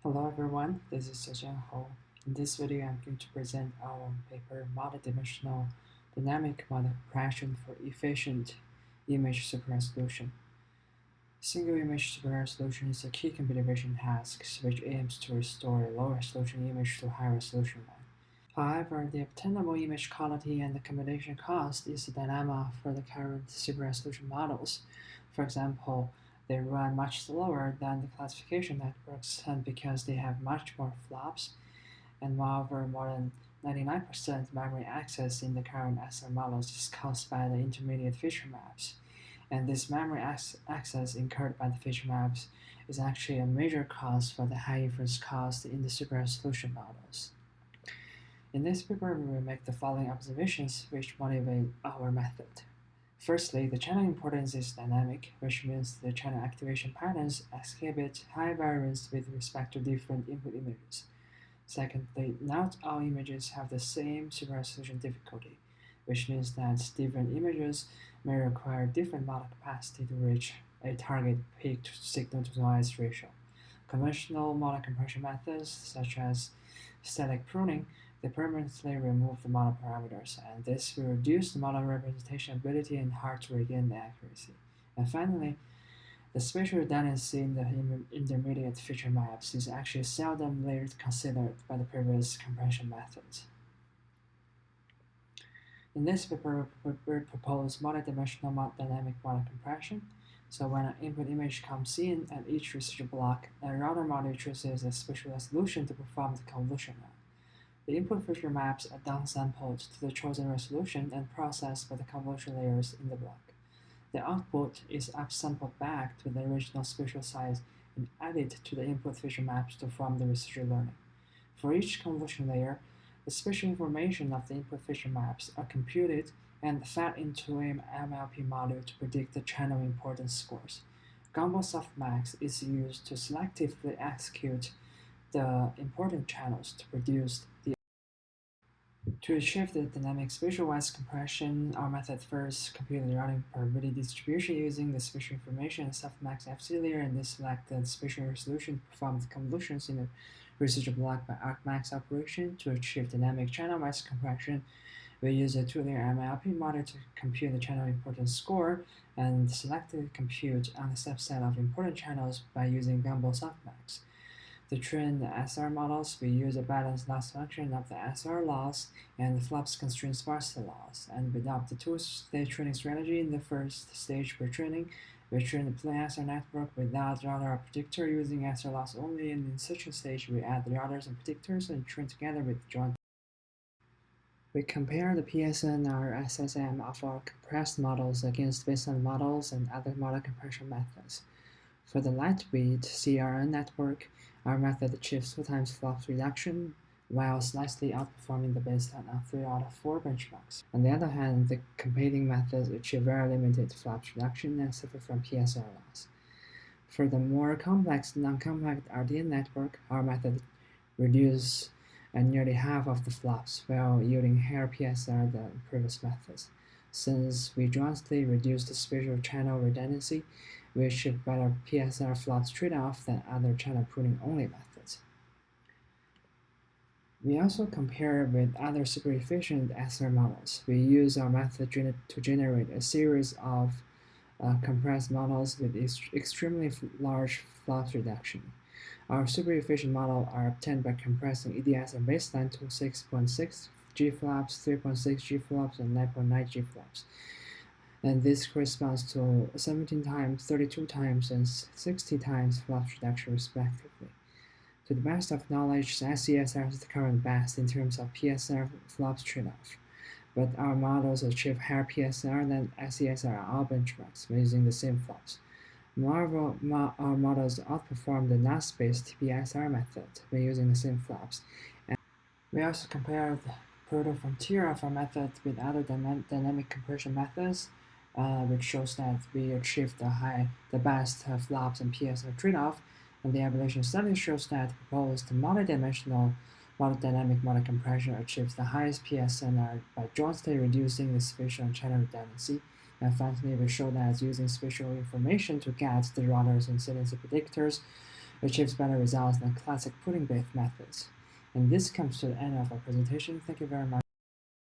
Hello everyone, this is Zejiang Hou. In this video, I'm going to present our paper Multidimensional Dynamic Model Compression for Efficient Image Super Resolution. Single image super resolution is a key computer vision task which aims to restore a low resolution image to high resolution one. However, the obtainable image quality and the computation cost is a dilemma for the current super resolution models. For example, they run much slower than the classification networks, and because they have much more flops, and moreover, more than 99% memory access in the current SR models is caused by the intermediate feature maps. And this memory access incurred by the feature maps is actually a major cost for the high inference cost in the super resolution models. In this paper, we will make the following observations which motivate our method. Firstly, the channel importance is dynamic, which means the channel activation patterns exhibit high variance with respect to different input images. Secondly, not all images have the same super resolution difficulty, which means that different images may require different model capacity to reach a target peak to signal to noise ratio. Conventional model compression methods, such as static pruning, they permanently remove the model parameters, and this will reduce the model representation ability and hard to regain the accuracy. And finally, the spatial redundancy in the intermediate feature maps is actually seldom later considered by the previous compression methods. In this paper, we propose multidimensional dynamic model compression. So when an input image comes in at each residual block, the router module chooses a spatial resolution to perform the convolution run. The input feature maps are downsampled to the chosen resolution and processed by the convolution layers in the block. The output is upsampled back to the original spatial size and added to the input feature maps to form the residual learning. For each convolution layer, the spatial information of the input feature maps are computed and fed into an MLP module to predict the channel importance scores. Gumball softmax is used to selectively execute the important channels to produce the. To achieve the dynamic spatial-wise compression, our method first compute the routing probability distribution using the spatial information and softmax FC layer, and then select the spatial resolution to perform the convolutions in the residual block by argmax operation. To achieve dynamic channel-wise compression, we use a two-layer MLP model to compute the channel importance score and selectively compute on a subset of important channels by using Gumball softmax. To train the SR models, we use a balanced loss function of the SR loss and the flops constraint sparsity loss, and we adopt the two-stage training strategy. In the first stage for training, we train the plain SR network without router or predictor using SR loss only, and in such a stage, we add the routers and predictors and train together with joint. We compare the PSN or SSM of our compressed models against baseline models and other model compression methods. For the lightweight CRN network, our method achieves 2 times flops reduction while slightly outperforming the baseline of 3 out of 4 benchmarks. On the other hand, the competing methods achieve very limited flops reduction and suffer from PSR loss. For the more complex non-compact RDN network, our method reduces nearly half of the flops while yielding higher PSR than previous methods. Since we jointly reduce the spatial channel redundancy, we achieve better PSR flops trade-off than other channel pruning-only methods. We also compare with other super efficient SR models. We use our method to generate a series of compressed models with extremely large flops reduction. Our super efficient models are obtained by compressing EDS and baseline to 6.6 G flops, 3.6 G flops, and 9.9 G flops. And this corresponds to 17 times, 32 times, and 60 times flops reduction respectively. To the best of knowledge, SESR is the current best in terms of PSR flops trade-off, but our models achieve higher PSR than SESR on all benchmarks when using the same flops. Moreover, our models outperform the non-space TPSR method when using the same flops. And we also compare the proto-frontier of our method with other dynamic compression methods, which shows that we achieve the best flops and PSR trade-off, and the ablation study shows that proposed multidimensional dynamic model compression achieves the highest PSNR by jointly reducing the spatial and channel redundancy. And finally, we show that using spatial information to get the routers and latency predictors achieves better results than classic pudding-based methods. And this comes to the end of our presentation. Thank you very much.